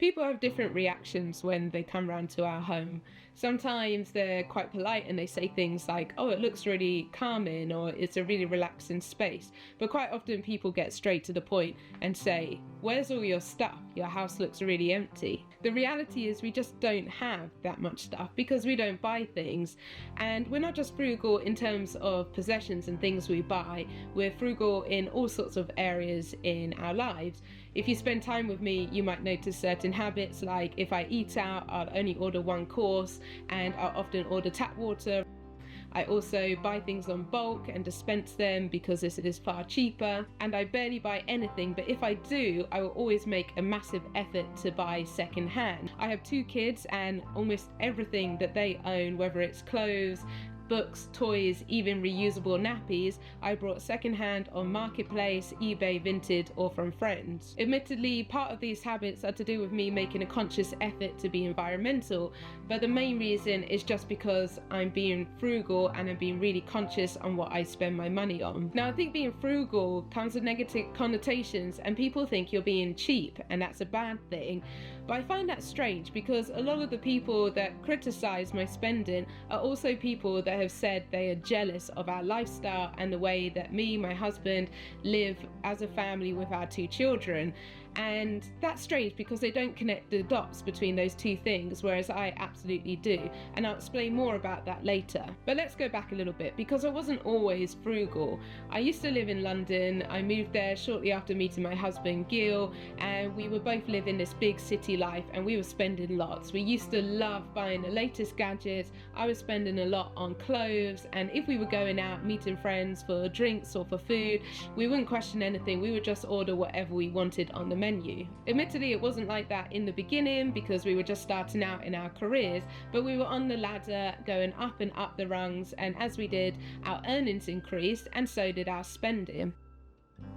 People have different reactions when they come round to our home. Sometimes they're quite polite and they say things like, oh, it looks really calming, or it's a really relaxing space. But quite often people get straight to the point and say, where's all your stuff? Your house looks really empty. The reality is we just don't have that much stuff because we don't buy things. And we're not just frugal in terms of possessions and things we buy, we're frugal in all sorts of areas in our lives. If you spend time with me, you might notice certain habits, like if I eat out, I'll only order one course and I'll often order tap water. I also buy things on bulk and dispense them because this is far cheaper, and I barely buy anything, but if I do, I will always make a massive effort to buy second hand. I have 2 kids and almost everything that they own, whether it's clothes, books, toys, even reusable nappies, I brought secondhand on Marketplace, eBay, Vinted, or from friends. Admittedly, part of these habits are to do with me making a conscious effort to be environmental, but the main reason is just because I'm being frugal and I'm being really conscious on what I spend my money on. Now, I think being frugal comes with negative connotations and people think you're being cheap, and that's a bad thing. But I find that strange because a lot of the people that criticize my spending are also people that have said they are jealous of our lifestyle and the way that me, my husband, live as a family with our 2 children. And that's strange because they don't connect the dots between those 2 things, whereas I absolutely do. And I'll explain more about that later. But let's go back a little bit because I wasn't always frugal. I used to live in London. I moved there shortly after meeting my husband, Gil, and we were both living this big city life and we were spending lots. We used to love buying the latest gadgets. I was spending a lot on clothes, and if we were going out meeting friends for drinks or for food, we wouldn't question anything. We would just order whatever we wanted on the menu. Admittedly, it wasn't like that in the beginning because we were just starting out in our careers, but we were on the ladder going up and up the rungs, and as we did, our earnings increased and so did our spending.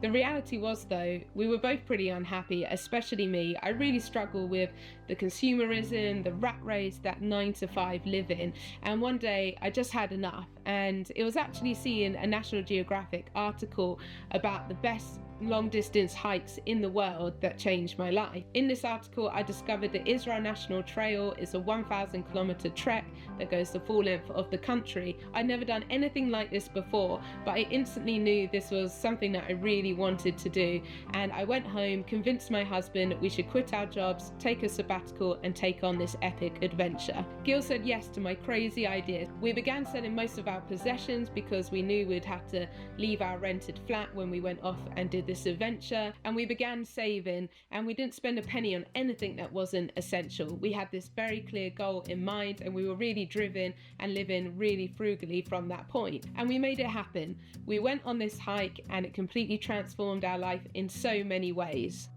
The reality was, though, we were both pretty unhappy, especially me. I really struggle with the consumerism, the rat race, that 9-to-5 living. And one day I just had enough, and it was actually seeing a National Geographic article about the best long distance hikes in the world that changed my life. In this article, I discovered the Israel National Trail is a 1,000 kilometer trek that goes the full length of the country. I'd never done anything like this before, but I instantly knew this was something that I really wanted to do. And I went home, convinced my husband that we should quit our jobs, take a sabbatical, and take on this epic adventure. Gil said yes to my crazy idea. We began selling most of our possessions because we knew we'd have to leave our rented flat when we went off and did this adventure, and we began saving, and we didn't spend a penny on anything that wasn't essential. We had this very clear goal in mind, and we were really driven and living really frugally from that point, and we made it happen. We went on this hike and it completely transformed our life in so many ways.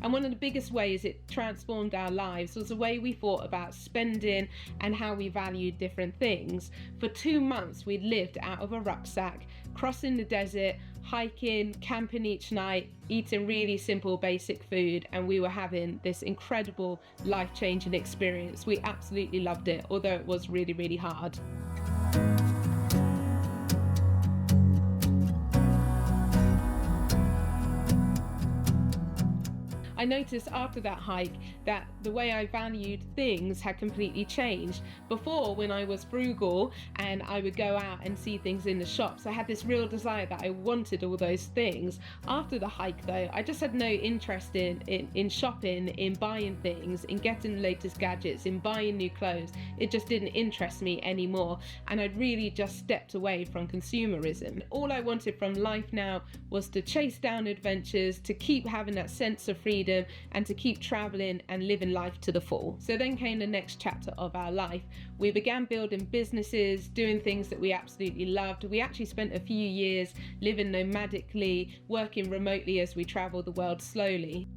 And one of the biggest ways it transformed our lives was the way we thought about spending and how we valued different things. For 2 months, we'd lived out of a rucksack, crossing the desert, hiking, camping each night, eating really simple, basic food, and we were having this incredible, life-changing experience. We absolutely loved it, although it was really, really hard. I noticed after that hike that the way I valued things had completely changed. Before, when I was frugal and I would go out and see things in the shops, I had this real desire that I wanted all those things. After the hike, though, I just had no interest in shopping, in buying things, in getting the latest gadgets, in buying new clothes. It just didn't interest me anymore, and I'd really just stepped away from consumerism. All I wanted from life now was to chase down adventures, to keep having that sense of freedom, and to keep traveling and living life to the full. So then came the next chapter of our life. We began building businesses, doing things that we absolutely loved. We actually spent a few years living nomadically, working remotely as we traveled the world slowly.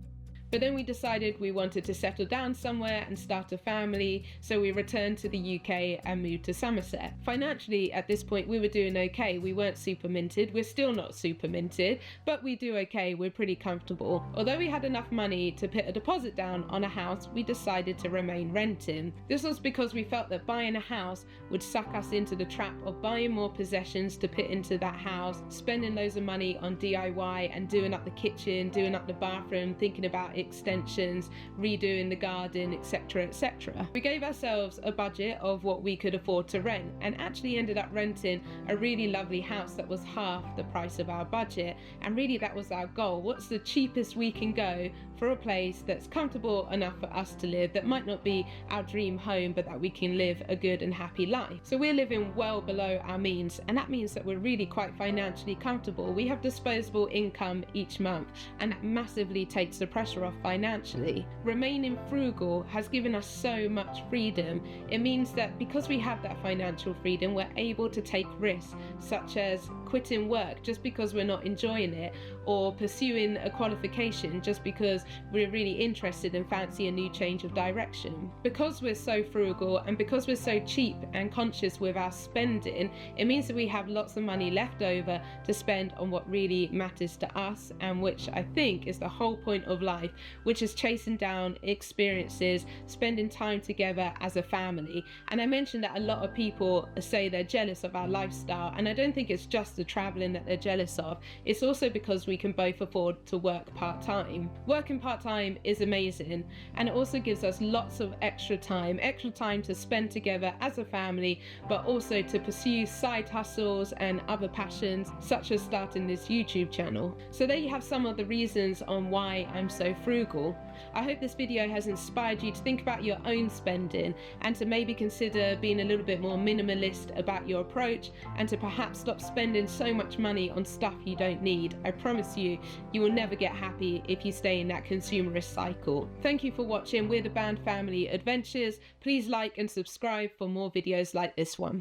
But then we decided we wanted to settle down somewhere and start a family, so we returned to the UK and moved to Somerset. Financially, at this point, we were doing okay. We weren't super minted. We're still not super minted, but we do okay. We're pretty comfortable. Although we had enough money to put a deposit down on a house, we decided to remain renting. This was because we felt that buying a house would suck us into the trap of buying more possessions to put into that house, spending loads of money on DIY and doing up the kitchen, doing up the bathroom, thinking about extensions, redoing the garden, etc, etc. We gave ourselves a budget of what we could afford to rent and actually ended up renting a really lovely house that was half the price of our budget, and really that was our goal. What's the cheapest we can go for a place that's comfortable enough for us to live, that might not be our dream home, but that we can live a good and happy life? So we're living well below our means, and that means that we're really quite financially comfortable. We have disposable income each month, and that massively takes the pressure off financially. Remaining frugal has given us so much freedom. It means that because we have that financial freedom, we're able to take risks, such as quitting work just because we're not enjoying it, or pursuing a qualification just because we're really interested and fancy a new change of direction. Because we're so frugal and because we're so cheap and conscious with our spending, it means that we have lots of money left over to spend on what really matters to us, and which I think is the whole point of life, which is chasing down experiences, spending time together as a family. And I mentioned that a lot of people say they're jealous of our lifestyle, and I don't think it's just the traveling that they're jealous of. It's also because we can both afford to work part-time. Working part-time is amazing, and it also gives us lots of extra time to spend together as a family, but also to pursue side hustles and other passions, such as starting this YouTube channel. So there you have some of the reasons on why I'm so frugal. I hope this video has inspired you to think about your own spending and to maybe consider being a little bit more minimalist about your approach, and to perhaps stop spending so much money on stuff you don't need. I promise you, you will never get happy if you stay in that consumerist cycle. Thank you for watching We're the Band Family Adventures. Please like and subscribe for more videos like this one.